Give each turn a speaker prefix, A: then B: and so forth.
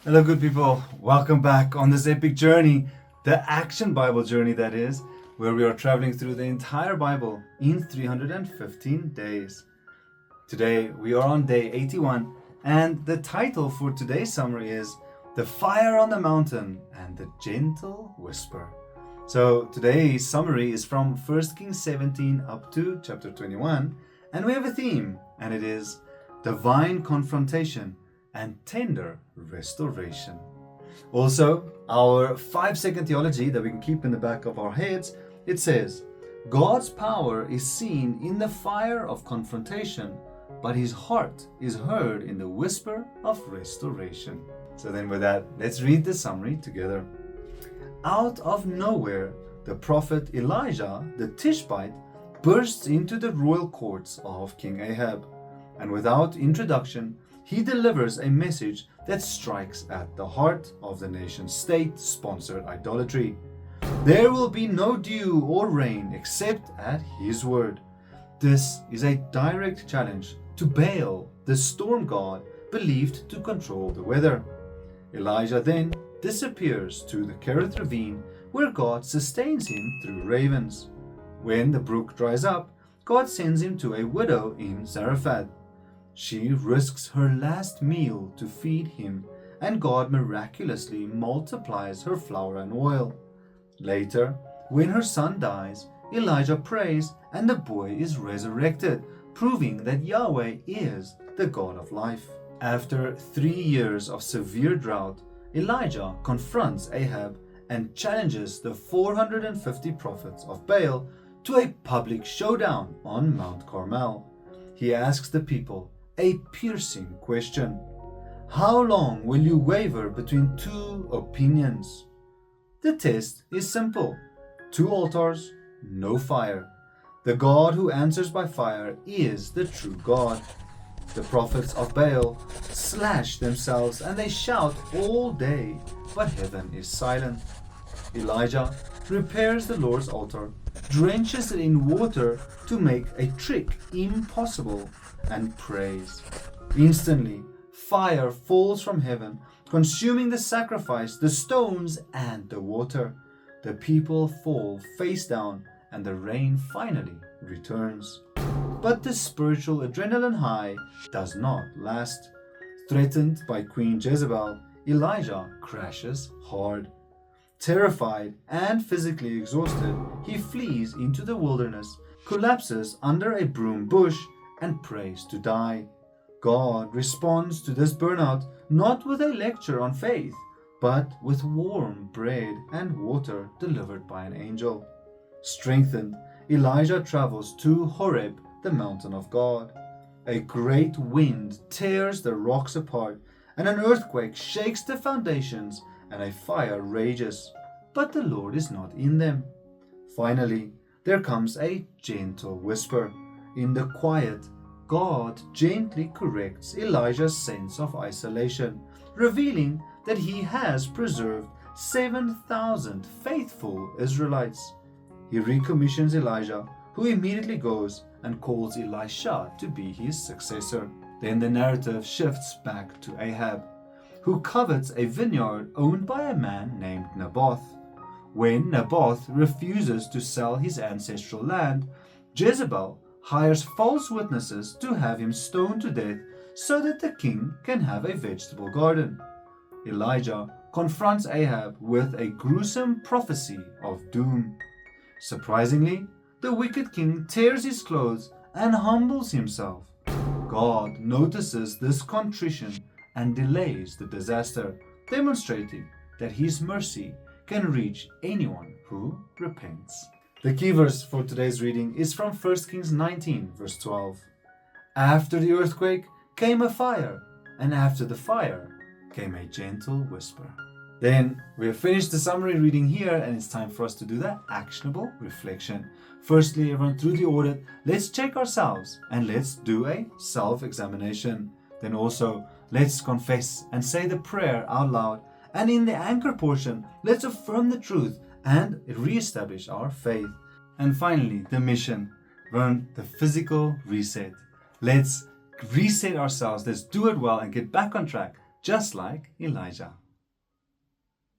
A: Hello, good people. Welcome back on this epic journey, the Action Bible journey, that is, where we are traveling through the entire Bible in 315 days. Today, we are on day 81, and the title for today's summary is The Fire on the Mountain and the Gentle Whisper. So, today's summary is from 1 Kings 17 up to chapter 21, and we have a theme, and it is Divine Confrontation and Tender Restoration. Also, our 5-second theology that we can keep in the back of our heads, it says, God's power is seen in the fire of confrontation, but his heart is heard in the whisper of restoration. So then with that, let's read the summary together. Out of nowhere, the prophet Elijah the Tishbite bursts into the royal courts of King Ahab, and without introduction, he delivers a message that strikes at the heart of the nation state-sponsored idolatry. There will be no dew or rain except at his word. This is a direct challenge to Baal, the storm god believed to control the weather. Elijah then disappears to the Kerith ravine, where God sustains him through ravens. When the brook dries up, God sends him to a widow in Zarephath. She risks her last meal to feed him, and God miraculously multiplies her flour and oil. Later, when her son dies, Elijah prays and the boy is resurrected, proving that Yahweh is the God of life. After 3 years of severe drought, Elijah confronts Ahab and challenges the 450 prophets of Baal to a public showdown on Mount Carmel. He asks the people a piercing question. How long will you waver between two opinions? The test is simple. 2 altars, no fire. The God who answers by fire is the true God. The prophets of Baal slash themselves and they shout all day, but heaven is silent. Elijah repairs the Lord's altar, drenches it in water to make a trick impossible, and prays. Instantly, fire falls from heaven, consuming the sacrifice, the stones, and the water. The people fall face down, and the rain finally returns. But the spiritual adrenaline high does not last. Threatened by Queen Jezebel, Elijah crashes hard. Terrified and physically exhausted, he flees into the wilderness, collapses under a broom bush, and prays to die. God responds to this burnout not with a lecture on faith, but with warm bread and water delivered by an angel. Strengthened, Elijah travels to Horeb, the mountain of God. A great wind tears the rocks apart, and an earthquake shakes the foundations, and a fire rages, but the Lord is not in them. Finally, there comes a gentle whisper. In the quiet, God gently corrects Elijah's sense of isolation, revealing that he has preserved 7,000 faithful Israelites. He recommissions Elijah, who immediately goes and calls Elisha to be his successor. Then the narrative shifts back to Ahab, who covets a vineyard owned by a man named Naboth. When Naboth refuses to sell his ancestral land, Jezebel hires false witnesses to have him stoned to death so that the king can have a vegetable garden. Elijah confronts Ahab with a gruesome prophecy of doom. Surprisingly, the wicked king tears his clothes and humbles himself. God notices this contrition and delays the disaster, demonstrating that his mercy can reach anyone who repents. The key verse for today's reading is from 1 Kings 19, verse 12. After the earthquake came a fire, and after the fire came a gentle whisper. Then we have finished the summary reading here, and it's time for us to do that actionable reflection. Firstly, everyone, through the audit, let's check ourselves and let's do a self-examination. Then also, let's confess and say the prayer out loud. And in the anchor portion, let's affirm the truth and re-establish our faith. And finally, the mission. Run the physical reset. Let's reset ourselves. Let's do it well and get back on track just like Elijah.